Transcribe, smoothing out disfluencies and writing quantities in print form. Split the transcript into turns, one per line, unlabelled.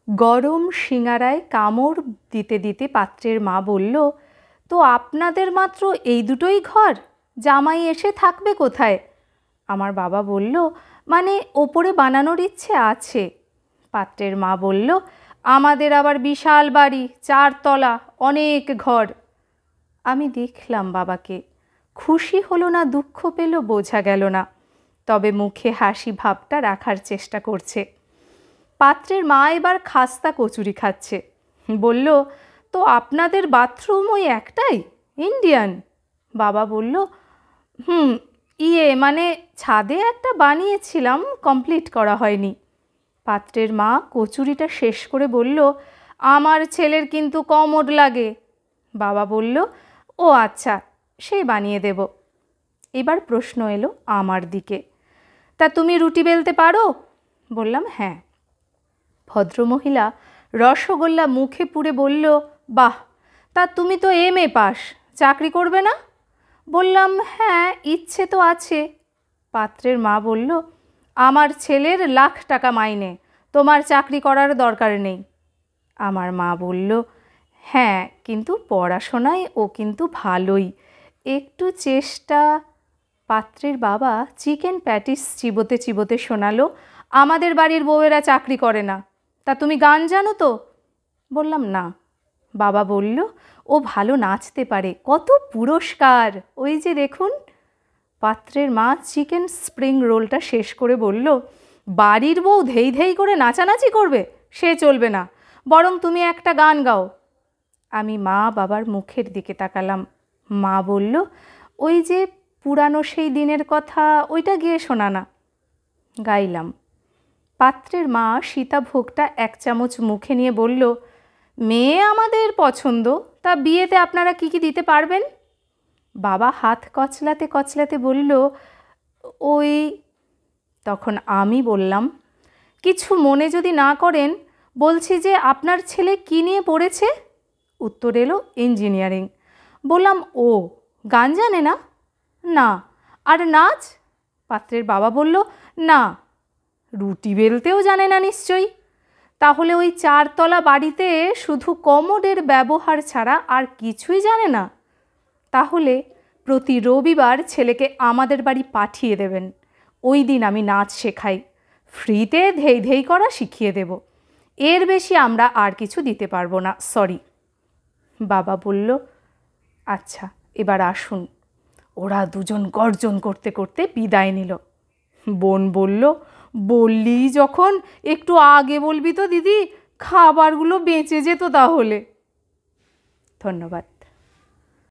গরম সিঙারায় কামড় দিতে দিতে পাত্রের মা বলল, তো আপনাদের মাত্র এই দুটোই ঘর, জামাই এসে থাকবে কোথায়? আমার বাবা বলল, মানে ওপরে বানানোর ইচ্ছে আছে। পাত্রের মা বলল, আমাদের আবার বিশাল বাড়ি, 4 তলা, অনেক ঘর। আমি দেখলাম বাবাকে, খুশি হলো না দুঃখ পেল বোঝা গেল না, তবে মুখে হাসি ভাবটা রাখার চেষ্টা করছে। পাত্রের মা এবার খাস্তা কচুরি খাচ্ছে। বলল, তো আপনাদের বাথরুম ওই একটাই, ইন্ডিয়ান? বাবা বলল, মানে ছাদে একটা বানিয়েছিলাম, কমপ্লিট করা হয়নি। পাত্রের মা কচুরিটা শেষ করে বলল, আমার ছেলের কিন্তু কমোড লাগে। বাবা বলল, ও আচ্ছা, সেই বানিয়ে দেব। এবার প্রশ্ন এলো আমার দিকে, তা তুমি রুটি বেলতে পারো? বললাম, হ্যাঁ। ভদ্রমহিলা রসগোল্লা মুখে পুরে বলল, বাহ, তা তুমি তো MA পাস, চাকরি করবে না? বললাম, হ্যাঁ, ইচ্ছে তো আছে। পাত্রের মা বলল, আমার ছেলের লাখ টাকা মাইনে, তোমার চাকরি করার দরকার নেই। আমার মা বলল, হ্যাঁ, কিন্তু পড়াশোনায় ও কিন্তু ভালোই, একটু চেষ্টা। পাত্রের বাবা চিকেন প্যাটিস চিবোতে চিবোতে শোনালো, আমাদের বাড়ির বউয়েরা চাকরি করে না। তা তুমি গান জানো তো? বললাম, না। বাবা বলল, ও ভালো নাচতে পারে, কত পুরস্কার, ওই যে দেখুন। পাত্রের মা চিকেন স্প্রিং রোলটা শেষ করে বলল, বাড়ির বউ ধেই ধেই করে নাচানাচি করবে, সে চলবে না, বরং তুমি একটা গান গাও। আমি মা বাবার মুখের দিকে তাকালাম। মা বলল, ওই যে পুরানো সেই দিনের কথা, ওইটা গিয়ে শোনা না। গাইলাম। পাত্রের মা সীতাভোগটা 1 চামচ মুখে নিয়ে বলল, মেয়ে আমাদের পছন্দ, তা বিয়েতে আপনারা কি কি দিতে পারবেন? বাবা হাত কচলাতে কচলাতে বলল, ওই। তখন আমি বললাম, কিছু মনে যদি না করেন, বলছি যে আপনার ছেলে কি নিয়ে পড়েছে? উত্তর এলো, ইঞ্জিনিয়ারিং। বললাম, ও গান জানে না? না। আর নাচ? পাত্রের বাবা বলল, না। রুটি বেলতেও জানে না নিশ্চয়ই? তাহলে ওই 4 তলা বাড়িতে শুধু কমোডের ব্যবহার ছাড়া আর কিছুই জানে না? তাহলে প্রতি রবিবার ছেলেকে আমাদের বাড়ি পাঠিয়ে দেবেন। ওই দিন আমি নাচ শেখাই, ফ্রিতে ধেই ধেই করা শিখিয়ে দেব। এর বেশি আমরা আর কিছু দিতে পারবো না, সরি। বাবা বলল, আচ্ছা, এবার আসুন। ওরা দুজন গর্জন করতে করতে বিদায় নিল। বোন বলল, বললি যখন একটু আগে বলবি তো দিদি, খাবারগুলো বেঁচে যেত তাহলে। ধন্যবাদ।